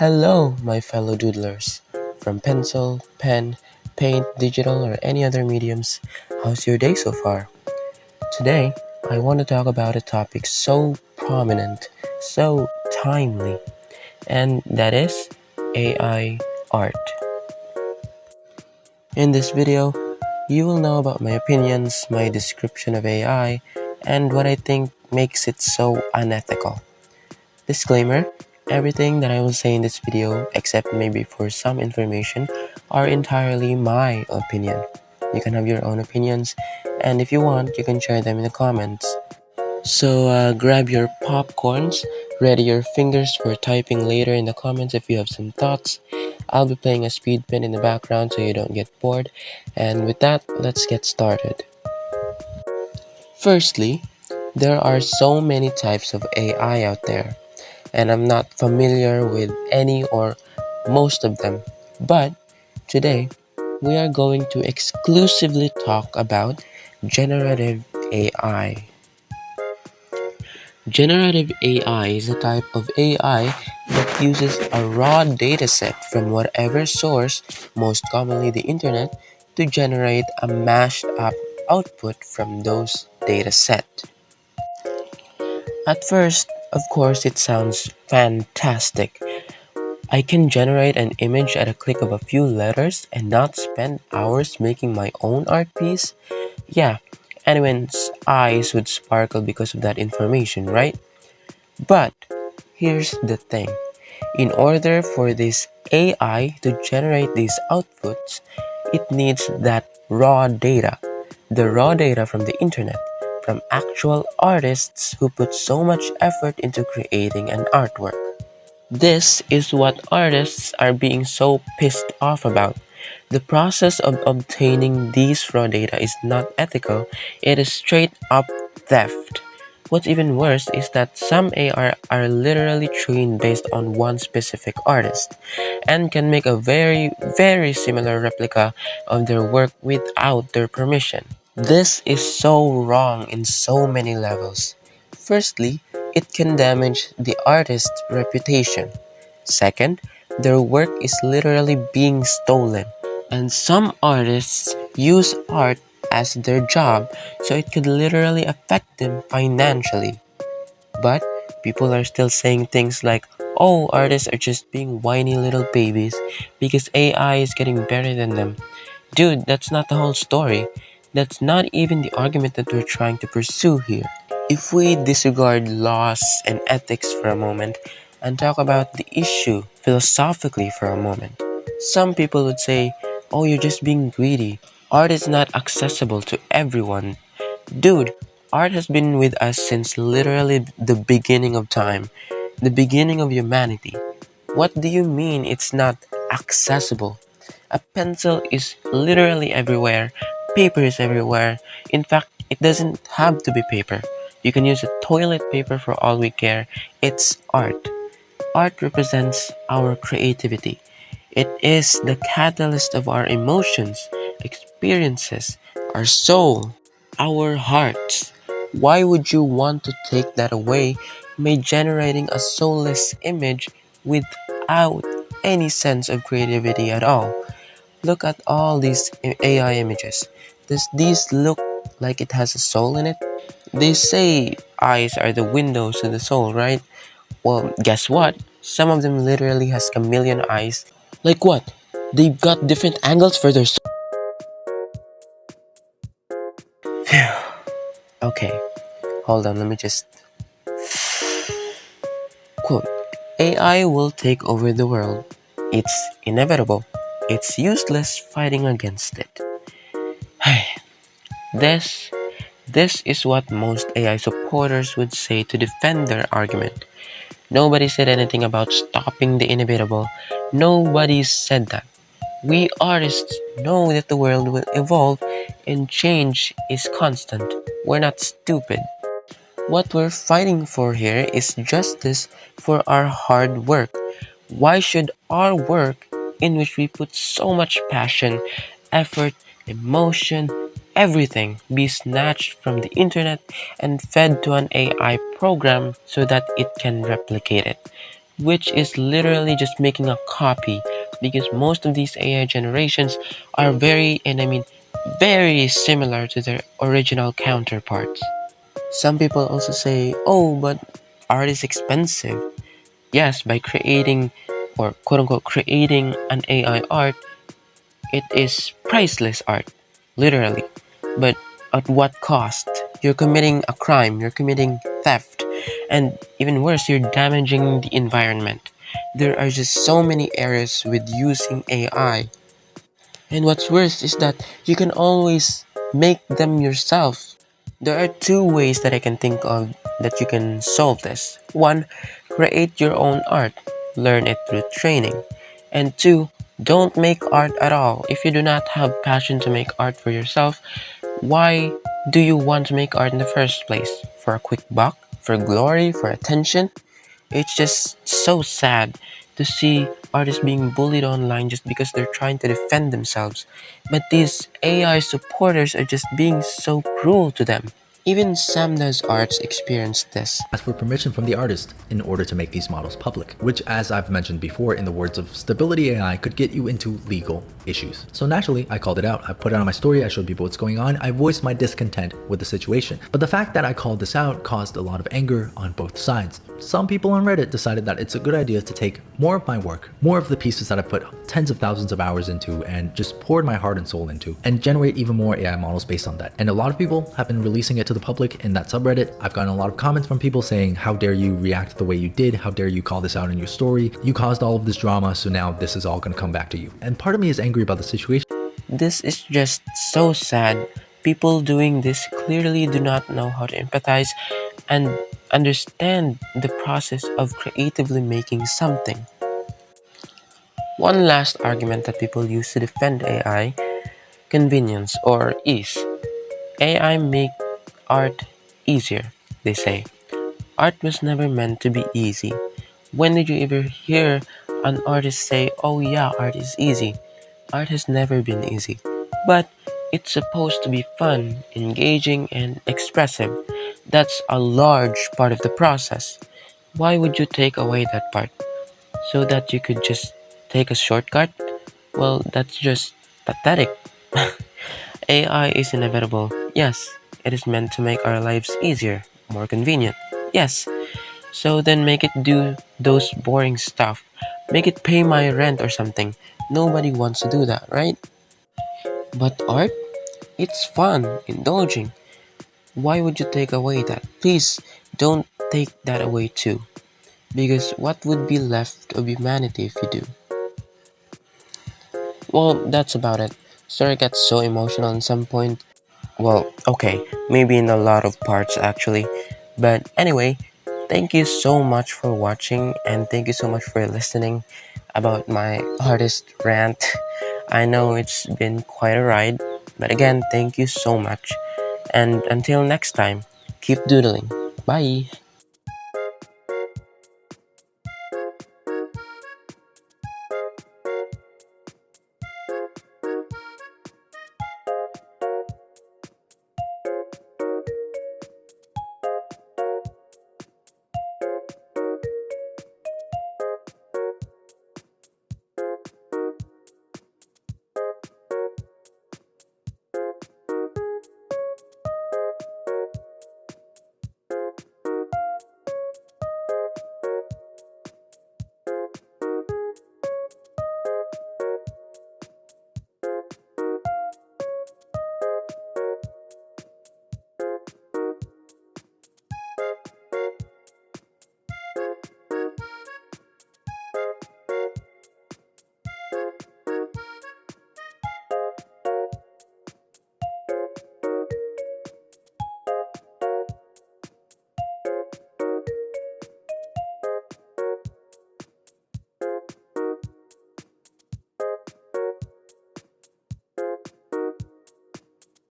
Hello, my fellow doodlers. From pencil, pen, paint, digital, or any other mediums, how's your day so far? Today, I want to talk about a topic so prominent, so timely, and that is AI art. In this video, you will know about my opinions, my description of AI, and what I think makes it so unethical. Disclaimer, everything that I will say in this video, except maybe for some information, are entirely my opinion. You can have your own opinions, and if you want, you can share them in the comments. So grab your popcorns, ready your fingers for typing later in the comments if you have some thoughts. I'll be playing a speed pen in the background so you don't get bored, and with that, let's get started. Firstly, there are so many types of AI out there, and I'm not familiar with any or most of them. But today, we are going to exclusively talk about generative AI. Generative AI is a type of AI that uses a raw dataset from whatever source, most commonly the internet, to generate a mashed up output from those dataset. At first, of course, it sounds fantastic. I can generate an image at a click of a few letters and not spend hours making my own art piece? Yeah, anyone's eyes would sparkle because of that information, right? But here's the thing. In order for this AI to generate these outputs, it needs that raw data. The raw data from the internet, from actual artists who put so much effort into creating an artwork. This is what artists are being so pissed off about. The process of obtaining these raw data is not ethical, it is straight up theft. What's even worse is that some AI are literally trained based on one specific artist and can make a very, very similar replica of their work without their permission. This is so wrong in so many levels. Firstly, it can damage the artist's reputation. Second, their work is literally being stolen. And some artists use art as their job, so it could literally affect them financially. But people are still saying things like, oh, artists are just being whiny little babies because AI is getting better than them. Dude, that's not the whole story. That's not even the argument that we're trying to pursue here. If we disregard laws and ethics for a moment and talk about the issue philosophically for a moment, some people would say, oh, you're just being greedy. Art is not accessible to everyone. Dude, art has been with us since literally the beginning of time, the beginning of humanity. What do you mean it's not accessible? A pencil is literally everywhere. Paper is everywhere. In fact, it doesn't have to be paper. You can use a toilet paper for all we care. It's art. Art represents our creativity. It is the catalyst of our emotions, experiences, our soul, our hearts. Why would you want to take that away by generating a soulless image without any sense of creativity at all? Look at all these AI images. Does these look like it has a soul in it? They say eyes are the windows to the soul, right? Well, guess what? Some of them literally has chameleon eyes. Like what? They've got different angles for their soul. Okay, hold on, let me just quote. AI will take over the world. It's inevitable. It's useless fighting against it. This This is what most AI supporters would say to defend their argument. Nobody said anything about stopping the inevitable. Nobody said that. We artists know that the world will evolve and change is constant. We're not stupid. What we're fighting for here is justice for our hard work. Why should our work, in which we put so much passion, effort, emotion, everything, be snatched from the internet and fed to an AI program so that it can replicate it? which is literally just making a copy because most of these AI generations are very, and I mean, very similar to their original counterparts. Some people also say, oh, but art is expensive. Yes, by creating or quote unquote creating an AI art, it is priceless art, literally. But at what cost? You're committing a crime, you're committing theft, and even worse, you're damaging the environment. There are just so many areas with using AI. And what's worse is that you can always make them yourself. There are two ways that I can think of that you can solve this. One, create your own art, learn it through training. And two, don't make art at all. If you do not have passion to make art for yourself, why do you want to make art in the first place? For a quick buck? For glory? For attention? It's just so sad to see artists being bullied online just because they're trying to defend themselves. But these AI supporters are just being so cruel to them. Even Samda's arts experienced this. Ask for permission from the artist in order to make these models public, which, as I've mentioned before in the words of Stability AI, could get you into legal issues. So naturally, I called it out. I put it on my story, I showed people what's going on, I voiced my discontent with the situation. But the fact that I called this out caused a lot of anger on both sides. Some people on Reddit decided that it's a good idea to take more of my work, more of the pieces that I put tens of thousands of hours into and just poured my heart and soul into, and generate even more AI models based on that. And a lot of people have been releasing it to the public in that subreddit. I've gotten a lot of comments from people saying, how dare you react the way you did? How dare you call this out in your story? You caused all of this drama, so now this is all gonna come back to you. And part of me is angry about the situation. This is just so sad. People doing this clearly do not know how to empathize and understand the process of creatively making something. One last argument that people use to defend AI: convenience or ease. AI make art easier, they say. Art was never meant to be easy. When did you ever hear an artist say, oh yeah, art is easy? Art has never been easy. But it's supposed to be fun, engaging, and expressive. That's a large part of the process. Why would you take away that part? So that you could just take a shortcut? Well, that's just pathetic. AI is inevitable. Yes, it is meant to make our lives easier, more convenient. Yes, so then make it do those boring stuff. Make it pay my rent or something. Nobody wants to do that, right? But art? It's fun, indulging. Why would you take away that? Please don't take that away too. Because what would be left of humanity if you do? Well, that's about it. Sorry I got so emotional at some point. Well, okay, maybe in a lot of parts actually. But anyway, thank you so much for watching and thank you so much for listening about my artist rant. I know it's been quite a ride, but again, thank you so much. And until next time, keep doodling. Bye.